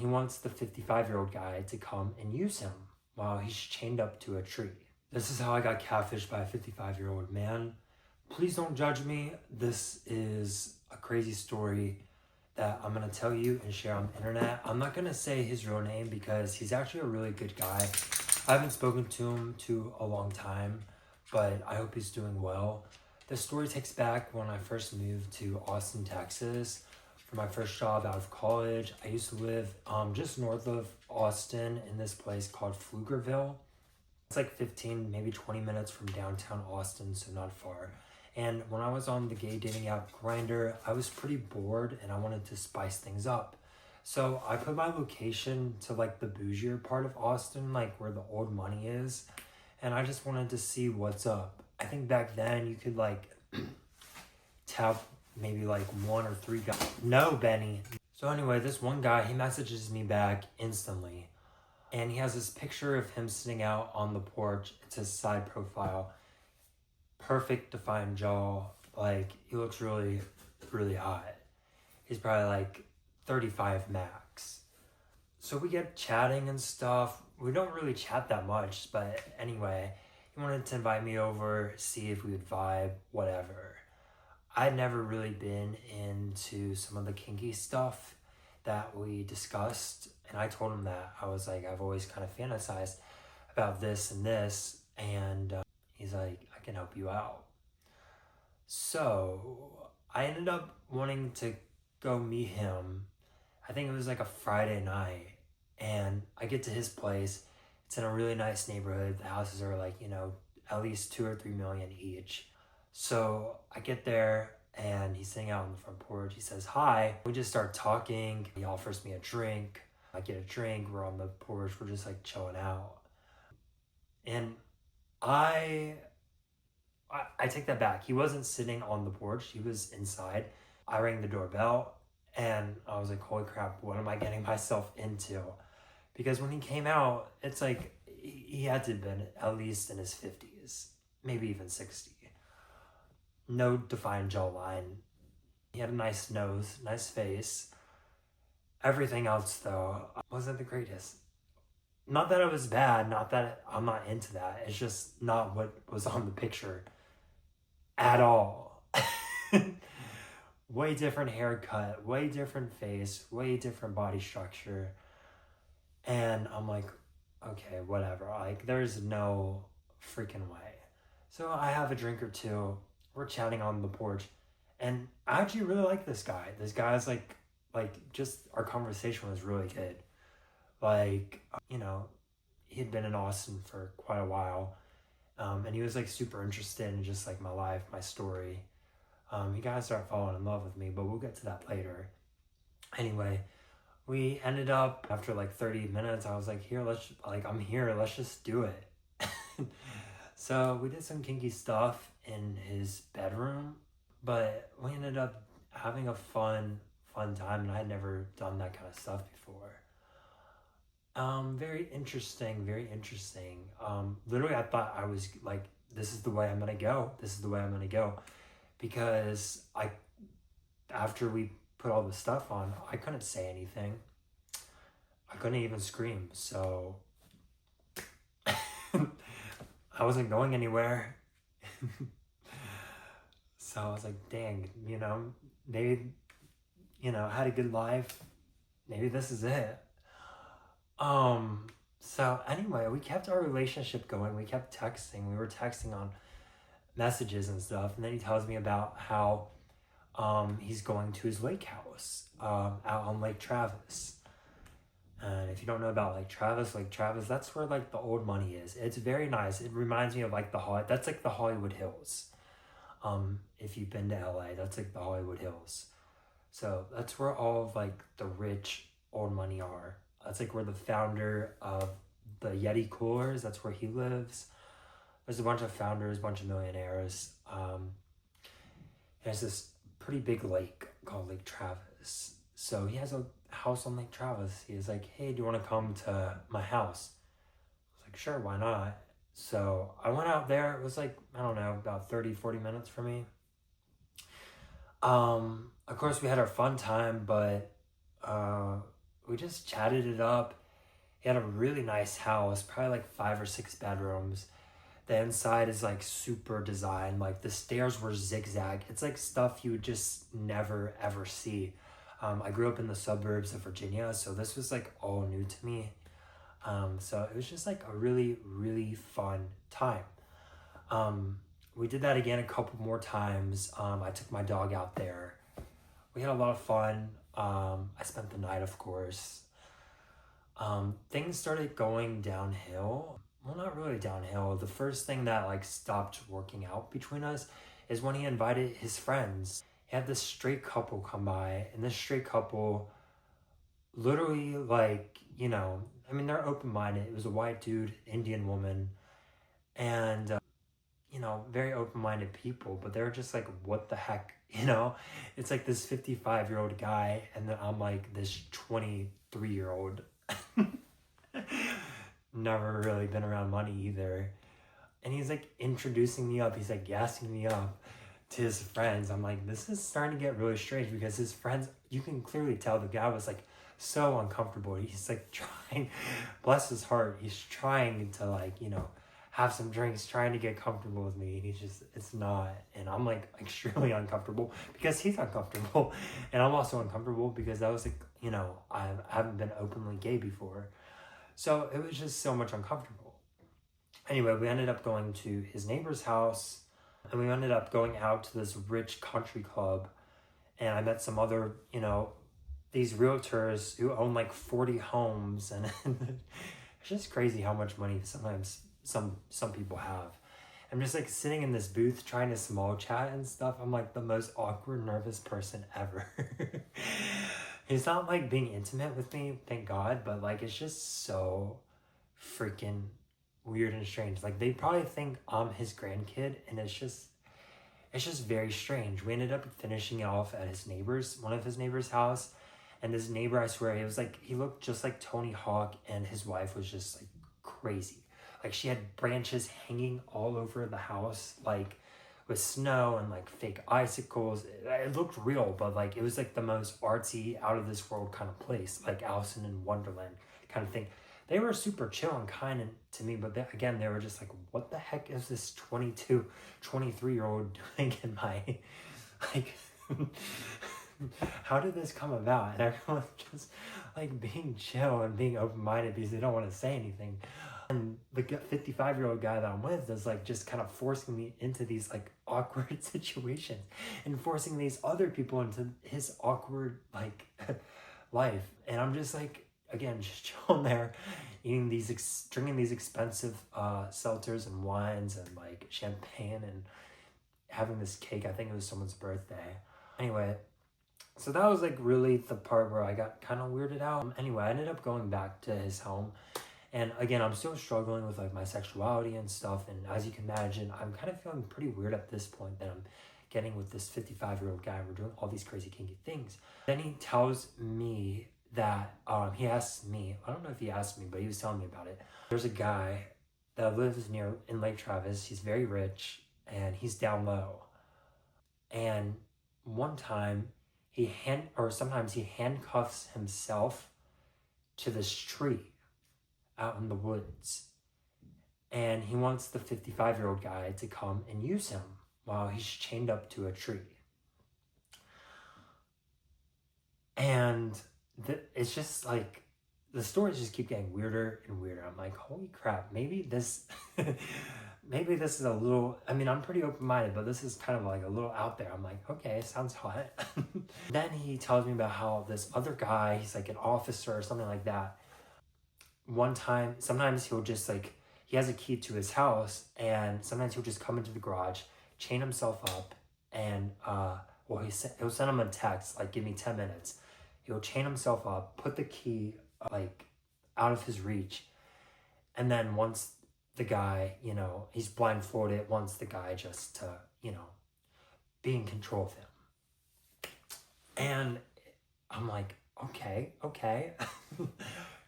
He wants the 55-year-old guy to come and use him while he's chained up to a tree. This is how I got catfished by a 55-year-old man. Please don't judge me. This is a crazy story that I'm going to tell you and share on the internet. I'm not going to say his real name because he's actually a really good guy. I haven't spoken to him to a long time, but I hope he's doing well. The story takes back when I first moved to Austin, Texas for my first job out of college. I used to live just north of Austin in this place called Pflugerville. It's like 15, maybe 20 minutes from downtown Austin, so not far. And when I was on the gay dating app Grindr, I was pretty bored and I wanted to spice things up. So I put my location to like the bougier part of Austin, like where the old money is. And I just wanted to see what's up. I think back then you could like tap maybe like 1 or 3 guys. No, Benny. So anyway, this one guy, he messages me back instantly. And he has this picture of him sitting out on the porch. It's his side profile. Perfect defined jaw. Like, he looks really, really hot. He's probably like 35 max. So we get chatting and stuff. We don't really chat that much, but anyway, he wanted to invite me over, see if we would vibe, whatever. I'd never really been into some of the kinky stuff that we discussed, and I told him that. I was like, I've always kind of fantasized about this and this, and he's like, I can help you out. So I ended up wanting to go meet him. I think it was like a Friday night, and I get to his place. It's in a really nice neighborhood. The houses are like, at least 2 or 3 million each. So I get there and he's sitting out on the front porch. He says, hi. We just start talking. He offers me a drink. I get a drink. We're on the porch. We're just like chilling out. And I take that back. He wasn't sitting on the porch. He was inside. I rang the doorbell and I was like, holy crap, what am I getting myself into? Because when he came out, it's like he had to have been at least in his 50s, maybe even 60. No defined jawline. He had a nice nose, nice face. Everything else, though, wasn't the greatest. Not that it was bad, not that I'm not into that. It's just not what was on the picture at all. Way different haircut, way different face, way different body structure. And I'm like, okay, whatever. Like, there's no freaking way. So I have a drink or two. We're chatting on the porch. And I actually really like this guy. This guy's like just our conversation was really good. Like, he had been in Austin for quite a while. And he was like super interested in just like my life, my story. He kind of started falling in love with me, but we'll get to that later. Anyway, we ended up after like 30 minutes. I was like, I'm here. Let's just do it. So we did some kinky stuff in his bedroom, but we ended up having a fun time, and I had never done that kind of stuff before. Very interesting. Literally, I thought I was like, this is the way I'm gonna go. Because after we put all the stuff on, I couldn't say anything. I couldn't even scream, so I wasn't going anywhere. So I was like, dang, maybe, I had a good life. Maybe this is it. So anyway, we kept our relationship going. We kept texting. We were texting on messages and stuff. And then he tells me about how he's going to his lake house out on Lake Travis. And if you don't know about Lake Travis, that's where like the old money is. It's very nice. It reminds me of like that's like the Hollywood Hills. If you've been to LA, that's like the Hollywood Hills. So that's where all of like the rich old money are. That's like where the founder of the Yeti coolers, that's where he lives. There's a bunch of founders, a bunch of millionaires. There's this pretty big lake called Lake Travis. So he has a house on Lake Travis. He was like, hey, do you want to come to my house? I was like, sure, why not? So I went out there. It was like, I don't know, about 30, 40 minutes for me. Of course, we had our fun time, but we just chatted it up. He had a really nice house, probably like 5 or 6 bedrooms. The inside is like super designed. Like the stairs were zigzag. It's like stuff you would just never ever see. I grew up in the suburbs of Virginia, so this was like all new to me. So it was just like a really, really fun time. We did that again a couple more times. I took my dog out there. We had a lot of fun. I spent the night, of course. Things started going downhill. Well, not really downhill. The first thing that like stopped working out between us is when he invited his friends. He had this straight couple come by, and this straight couple literally like, you know, I mean, they're open-minded. It was a white dude, Indian woman, and you know, very open-minded people, but they're just like, what the heck, you know? It's like this 55-year-old guy, and then I'm like this 23-year-old. Never really been around money either. And he's like introducing me up. He's like gassing me up to his friends. I'm like, this is starting to get really strange because his friends, you can clearly tell the guy was like so uncomfortable. He's like trying, bless his heart, he's trying to like, you know, have some drinks, trying to get comfortable with me. And he's just, it's not. And I'm like extremely uncomfortable because he's uncomfortable. And I'm also uncomfortable because I was like, you know, I haven't been openly gay before. So it was just so much uncomfortable. Anyway, we ended up going to his neighbor's house, and we ended up going out to this rich country club. And I met some other, you know, these realtors who own like 40 homes. And it's just crazy how much money sometimes some people have. I'm just like sitting in this booth trying to small chat and stuff. I'm like the most awkward, nervous person ever. He's not like being intimate with me, thank God, but like it's just so freaking weird and strange. Like they probably think I'm his grandkid, and it's just very strange. We ended up finishing off at one of his neighbor's house, and this neighbor, I swear, he looked just like Tony Hawk, and his wife was just like crazy. Like she had branches hanging all over the house, like with snow and like fake icicles. It looked real, but like it was like the most artsy, out of this world kind of place, like Alice in Wonderland kind of thing. They were super chill and kind to me, but they were just like, what the heck is this 22, 23-year-old doing in my, like, how did this come about? And everyone's just like being chill and being open-minded because they don't want to say anything. And the 55-year-old guy that I'm with is like just kind of forcing me into these like awkward situations and forcing these other people into his awkward like life. And I'm just like, again, just chilling there, eating drinking these expensive seltzers and wines and like champagne and having this cake. I think it was someone's birthday. Anyway, so that was like really the part where I got kind of weirded out. Anyway, I ended up going back to his home. And again, I'm still struggling with like my sexuality and stuff. And as you can imagine, I'm kind of feeling pretty weird at this point that I'm getting with this 55-year-old guy. We're doing all these crazy kinky things. Then he tells me that, he asked me, I don't know if he asked me, but he was telling me about it. There's a guy that lives in Lake Travis. He's very rich and he's down low. And one time sometimes he handcuffs himself to this tree out in the woods, and he wants the 55-year-old guy to come and use him while he's chained up to a tree. And it's just like the stories just keep getting weirder and weirder. I'm like, holy crap, maybe this is a little, I mean, I'm pretty open-minded, but this is kind of like a little out there. I'm like, okay, sounds hot. Then he tells me about how this other guy, he's like an officer or something like that. One time, sometimes he'll just like, he has a key to his house, and sometimes he'll just come into the garage, chain himself up, and he'll send him a text, like, give me 10 minutes. He'll chain himself up, put the key like out of his reach, and then once the guy, you know, he's blindfolded, wants the guy just to, you know, be in control of him. And I'm like, okay.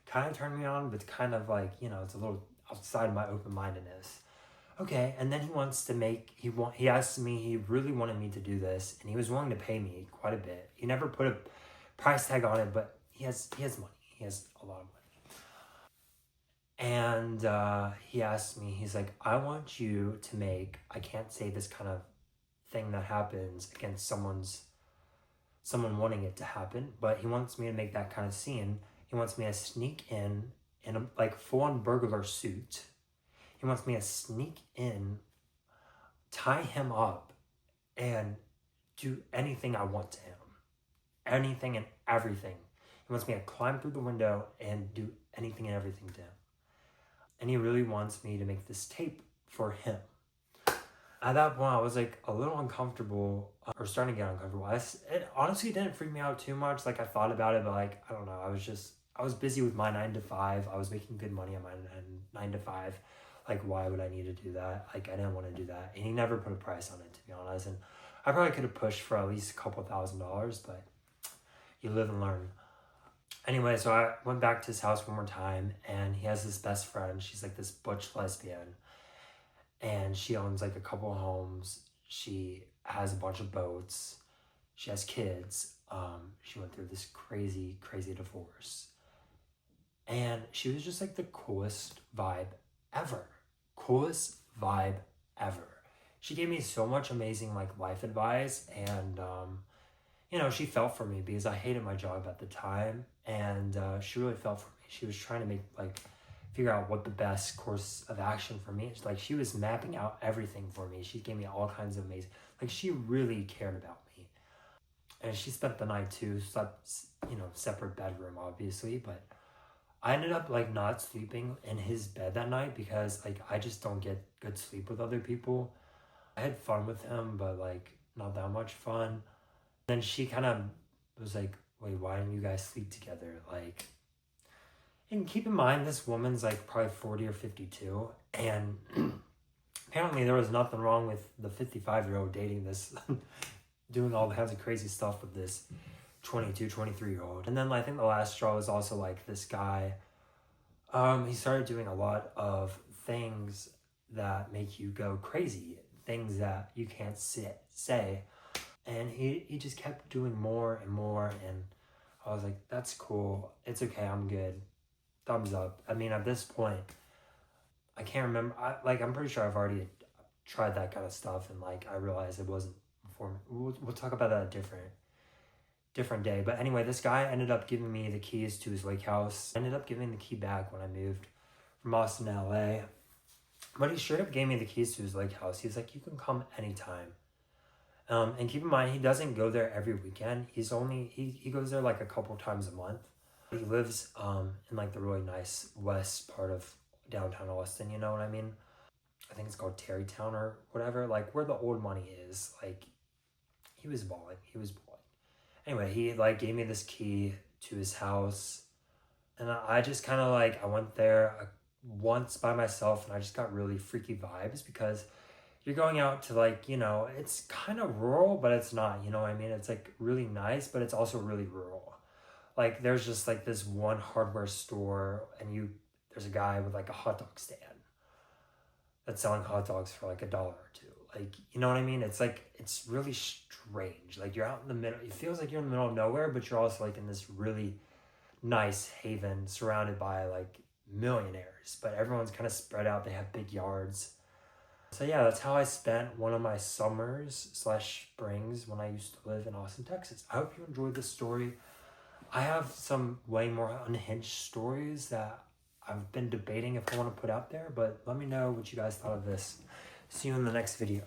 Kind of turned me on, but kind of like, you know, it's a little outside of my open-mindedness. Okay, and then he asked me, he really wanted me to do this, and he was willing to pay me quite a bit. He never put a price tag on it, but he has money. He has a lot of money. And he asked me, he's like, I want you to make, I can't say this kind of thing that happens against someone wanting it to happen, but he wants me to make that kind of scene. He wants me to sneak in a like full-on burglar suit. He wants me to sneak in, tie him up, and do anything I want to him. Anything and everything. He wants me to climb through the window and do anything and everything to him. And he really wants me to make this tape for him. At that point, I was like a little uncomfortable, or starting to get uncomfortable. It honestly didn't freak me out too much. Like I thought about it, but like, I don't know. I was busy with my 9 to 5. I was making good money on my 9 to 5. Like, why would I need to do that? Like, I didn't want to do that. And he never put a price on it, to be honest. And I probably could have pushed for at least a couple $1,000s, but you live and learn. Anyway, so I went back to his house one more time, and he has this best friend. She's like this butch lesbian. And she owns like a couple of homes. She has a bunch of boats. She has kids. She went through this crazy, crazy divorce. And she was just like the coolest vibe ever. Coolest vibe ever. She gave me so much amazing like life advice. And, you know, she felt for me because I hated my job at the time. And she really felt for me. She was trying to make like, figure out what the best course of action for me is. Like she was mapping out everything for me. She gave me all kinds of amazing, like she really cared about me. And she spent the night too, slept, you know, separate bedroom obviously, but I ended up like not sleeping in his bed that night because like I just don't get good sleep with other people. I had fun with him, but like not that much fun. Then she kind of was like, wait, why didn't you guys sleep together? Like, and keep in mind, this woman's like probably 40 or 52. And apparently there was nothing wrong with the 55-year-old dating this, doing all kinds of crazy stuff with this 22, 23-year-old. And then I think the last straw was also like this guy. He started doing a lot of things that make you go crazy. Things that you can't say. And he just kept doing more and more. And I was like, that's cool. It's okay. I'm good. Thumbs up. I mean, at this point, I can't remember. I'm pretty sure I've already tried that kind of stuff, and like I realized it wasn't for me. We'll talk about that a different day. But anyway, this guy ended up giving me the keys to his lake house. I ended up giving the key back when I moved from Austin to LA. But he straight up gave me the keys to his lake house. He's like, you can come anytime. And keep in mind, he doesn't go there every weekend. He goes there like a couple times a month. He lives in like the really nice west part of downtown Austin, you know what I mean? I think it's called Terrytown or whatever, like where the old money is. Like he was balling. Anyway, he like gave me this key to his house, and I just kind of like, I went there once by myself, and I just got really freaky vibes because you're going out to like, you know, it's kind of rural, but it's not, you know what I mean? It's like really nice, but it's also really rural. Like there's just like this one hardware store, and there's a guy with like a hot dog stand that's selling hot dogs for like $1 or $2. Like, you know what I mean? It's like, it's really strange. Like you're out in the middle, it feels like you're in the middle of nowhere, but you're also like in this really nice haven surrounded by like millionaires, but everyone's kind of spread out. They have big yards. So yeah, that's how I spent one of my summers / springs when I used to live in Austin, Texas. I hope you enjoyed this story. I have some way more unhinged stories that I've been debating if I want to put out there, but let me know what you guys thought of this. See you in the next video.